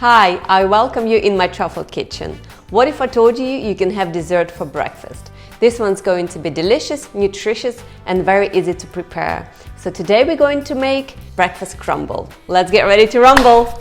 Hi, I welcome you in my Truffle kitchen. What if I told you you can have dessert for breakfast? This one's going to be delicious, nutritious and very easy to prepare. So today we're going to make breakfast crumble. Let's get ready to rumble!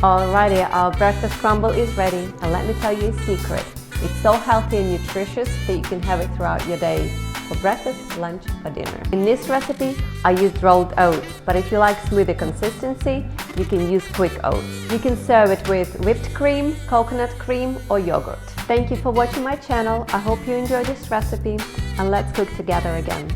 Alrighty, our breakfast crumble is ready, and let me tell you a secret. It's so healthy and nutritious that you can have it throughout your day, for breakfast, lunch or dinner. In this recipe, I used rolled oats, but if you like smoother consistency, you can use quick oats. You can serve it with whipped cream, coconut cream or yogurt. Thank you for watching my channel. I hope you enjoyed this recipe, and let's cook together again.